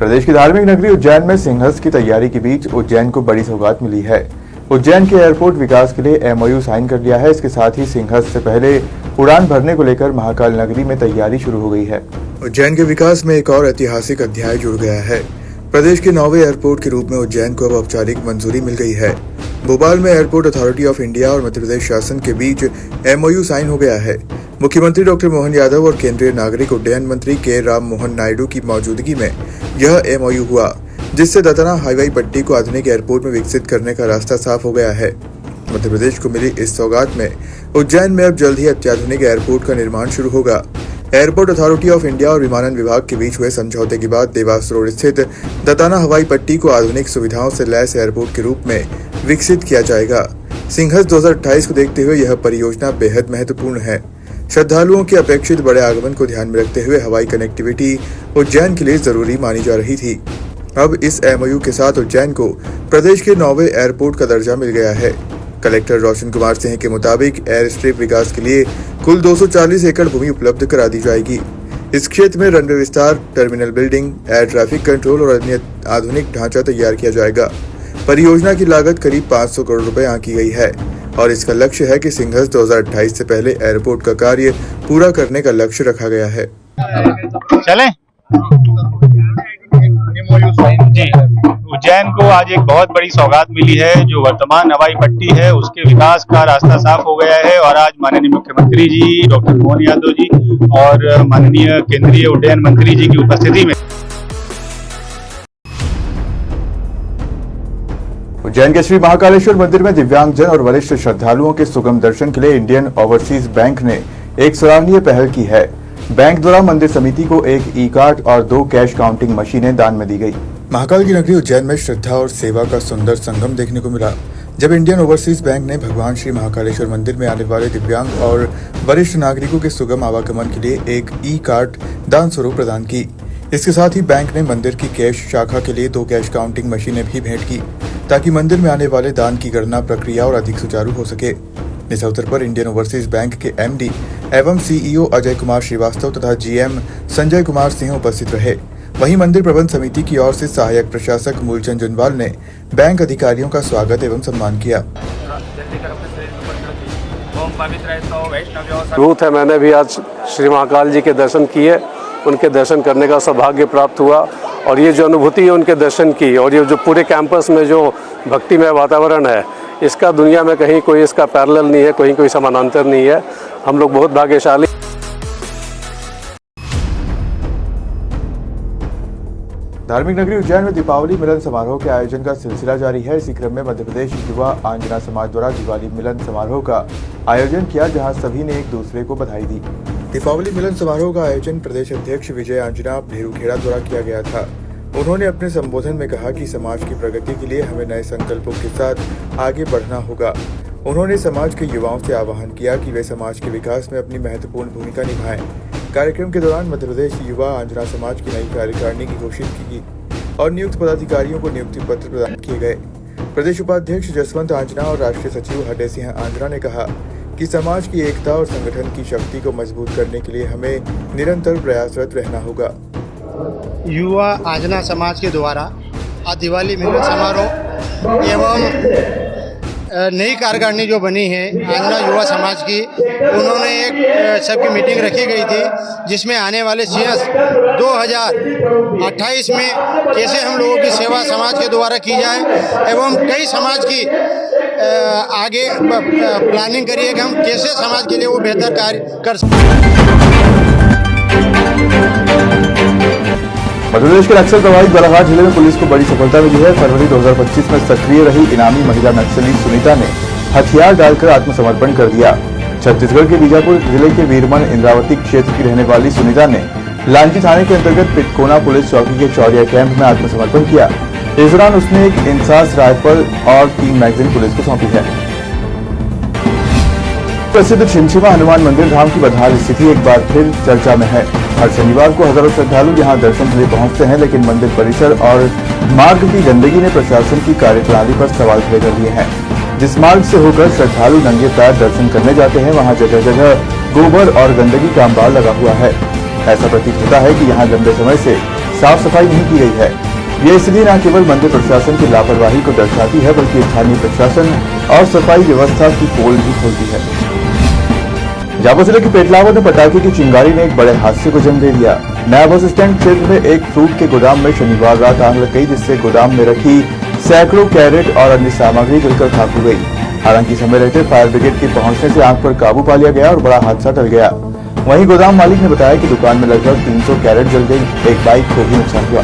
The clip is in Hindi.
प्रदेश की धार्मिक नगरी उज्जैन में सिंहस्थ की तैयारी के बीच उज्जैन को बड़ी सौगात मिली है। उज्जैन के एयरपोर्ट विकास के लिए एमओयू साइन कर लिया है। इसके साथ ही सिंहस्थ से पहले उड़ान भरने को लेकर महाकाल नगरी में तैयारी शुरू हो गई है। उज्जैन के विकास में एक और ऐतिहासिक अध्याय जुड़ गया है। प्रदेश के 9वें एयरपोर्ट के रूप में उज्जैन को अब औपचारिक मंजूरी मिल गई है। भोपाल में एयरपोर्ट अथॉरिटी ऑफ इंडिया और मध्य प्रदेश शासन के बीच एमओयू साइन हो गया है। मुख्यमंत्री डॉक्टर मोहन यादव और केंद्रीय नागरिक उड्डयन मंत्री के राम मोहन नायडू की मौजूदगी में यह एमओयू हुआ, जिससे दत्तना हवाई पट्टी को आधुनिक एयरपोर्ट में विकसित करने का रास्ता साफ हो गया है। मध्य प्रदेश को मिली इस सौगात में उज्जैन में अब जल्द ही अत्याधुनिक एयरपोर्ट का निर्माण शुरू होगा। एयरपोर्ट अथॉरिटी ऑफ इंडिया और विमानन विभाग के बीच हुए समझौते के बाद देवास रोड स्थित दत्तना हवाई पट्टी को आधुनिक सुविधाओं से लैस एयरपोर्ट के रूप में विकसित किया जाएगा। सिंहस्थ 2028 को देखते हुए यह परियोजना बेहद महत्वपूर्ण है। श्रद्धालुओं के अपेक्षित बड़े आगमन को ध्यान में रखते हुए हवाई कनेक्टिविटी उज्जैन के लिए जरूरी मानी जा रही थी। अब इस एमओयू के साथ उज्जैन को प्रदेश के 9वें एयरपोर्ट का दर्जा मिल गया है। कलेक्टर रोशन कुमार सिंह के मुताबिक एयर स्ट्रिप विकास के लिए कुल 240 एकड़ भूमि उपलब्ध करा दी जाएगी। इस क्षेत्र में रनवे विस्तार, terminal building, air traffic control और अन्य आधुनिक ढांचा तैयार किया जाएगा। परियोजना की लागत करीब 500 करोड़ रुपए आंकी गई है और इसका लक्ष्य है कि सिंहस्थ 2028 से पहले एयरपोर्ट का कार्य पूरा करने का लक्ष्य रखा गया है। चलें? जी, उज्जैन को आज एक बहुत बड़ी सौगात मिली है। जो वर्तमान हवाई पट्टी है उसके विकास का रास्ता साफ हो गया है और आज माननीय मुख्यमंत्री जी डॉक्टर मोहन यादव जी और माननीय केंद्रीय उड्डयन मंत्री जी की उपस्थिति में उज्जैन के श्री महाकालेश्वर मंदिर में दिव्यांगजन और वरिष्ठ श्रद्धालुओं के सुगम दर्शन के लिए इंडियन ओवरसीज बैंक ने एक सराहनीय पहल की है। बैंक द्वारा मंदिर समिति को एक ई कार्ड और 2 कैश काउंटिंग मशीनें दान में दी गई। महाकाल की नगरी उज्जैन में श्रद्धा और सेवा का सुंदर संगम देखने को मिला, जब इंडियन ओवरसीज बैंक ने भगवान श्री महाकालेश्वर मंदिर में आने वाले दिव्यांग और वरिष्ठ नागरिकों के सुगम आवागमन के लिए एक ई कार्ड दान स्वरूप प्रदान की। इसके साथ ही बैंक ने मंदिर की कैश शाखा के लिए 2 कैश काउंटिंग मशीनें भी भेंट की, ताकि मंदिर में आने वाले दान की गणना प्रक्रिया और अधिक सुचारू हो सके। इस अवसर पर इंडियन ओवरसीज बैंक के एमडी एवं सीईओ अजय कुमार श्रीवास्तव तथा जीएम संजय कुमार सिंह उपस्थित रहे। वहीं मंदिर प्रबंध समिति की ओर से सहायक प्रशासक मूलचंद जुनवाल ने बैंक अधिकारियों का स्वागत एवं सम्मान किया। रूथ है, मैंने भी आज श्री महाकाल जी के दर्शन किए, उनके दर्शन करने का सौभाग्य प्राप्त हुआ और ये जो अनुभूति है उनके दर्शन की और ये जो पूरे कैंपस में जो भक्तिमय वातावरण है, इसका दुनिया में कहीं कोई इसका पैरेलल नहीं है, कहीं कोई समानांतर नहीं है। हम लोग बहुत भाग्यशाली। धार्मिक नगरी उज्जैन में दीपावली मिलन समारोह के आयोजन का सिलसिला जारी है। इसी क्रम में मध्य प्रदेश युवा आंजना समाज द्वारा दिवाली मिलन समारोह का आयोजन किया, जहां सभी ने एक दूसरे को बधाई दी। दीपावली मिलन समारोह का आयोजन प्रदेश अध्यक्ष विजय आंजना भेरूखेड़ा द्वारा किया गया था। उन्होंने अपने संबोधन में कहा कि समाज की प्रगति के लिए हमें नए संकल्पों के साथ आगे बढ़ना होगा। उन्होंने समाज के युवाओं से आह्वान किया कि वे समाज के विकास में अपनी महत्वपूर्ण भूमिका निभाएं। कार्यक्रम के दौरान मध्य प्रदेश युवा आंजना समाज की नई कार्यकारिणी की घोषित की और नियुक्त पदाधिकारियों को नियुक्ति पत्र प्रदान किए गए। प्रदेश उपाध्यक्ष जसवंत आंजना और राष्ट्रीय सचिव हरदे सिंह आंजना ने कहा कि समाज की एकता और संगठन की शक्ति को मजबूत करने के लिए हमें निरंतर प्रयासरत रहना होगा। युवा आंजना समाज के द्वारा आज दिवाली मिलन समारोह एवं नई कार्यकारिणी जो बनी है आंजना युवा समाज की, उन्होंने एक सबकी मीटिंग रखी गई थी, जिसमें आने वाले सिंहस्थ 2028 में कैसे हम लोगों की सेवा समाज के द्वारा की जाए एवं कई समाज की आगे प्लानिंग करिए कि हम कैसे समाज के लिए वो बेहतर कार्य कर सकते। मध्य प्रदेश के नक्सल प्रभावित बालाघाट जिले में पुलिस को बड़ी सफलता मिली है। फरवरी 2025 में सक्रिय रही इनामी महिला नक्सली सुनीता ने हथियार डालकर आत्मसमर्पण कर दिया। छत्तीसगढ़ के बीजापुर जिले के वीरमन इंद्रावती क्षेत्र की रहने वाली सुनीता ने लांजी थाने के अंतर्गत पिटकोना पुलिस चौकी के चौरिया कैंप में आत्मसमर्पण किया। इस दौरान उसने एक इंसास राइफल और 3 मैगजीन पुलिस को सौंपी है। प्रसिद्ध छिंछिमा हनुमान मंदिर धाम की बदहाल स्थिति एक बार फिर चर्चा में है। हर शनिवार को हजारों श्रद्धालु यहां दर्शन के लिए पहुंचते हैं, लेकिन मंदिर परिसर और मार्ग की गंदगी ने प्रशासन की कार्यप्रणाली पर सवाल खड़े कर दिए हैं। जिस मार्ग से होकर श्रद्धालु नंगे पैर दर्शन करने जाते हैं, वहां जगह जगह गोबर और गंदगी का अंबार लगा हुआ है। ऐसा प्रतीत होता है कि यहाँ लंबे समय से साफ सफाई नहीं की गई है। ये स्थिति न केवल मंदिर प्रशासन की लापरवाही को दर्शाती है, बल्कि स्थानीय प्रशासन और सफाई व्यवस्था की पोल भी खोलती है। झाबुआ जिले के पेटलावर में पटाखे की चिंगारी ने एक बड़े हादसे को जन्म दे दिया। नया बस स्टैंड क्षेत्र में एक फ्रूट के गोदाम में शनिवार रात आग लग गई, जिससे गोदाम में रखी सैकड़ों कैरेट और अन्य सामग्री जलकर खाक हो गई। हालांकि समय रहते फायर ब्रिगेड के पहुंचने से आग पर काबू पा लिया गया और बड़ा हादसा टल गया। वहीं गोदाम मालिक ने बताया कि दुकान में लगभग 300 कैरेट जल गई। एक बाइक को भी नुकसान हुआ।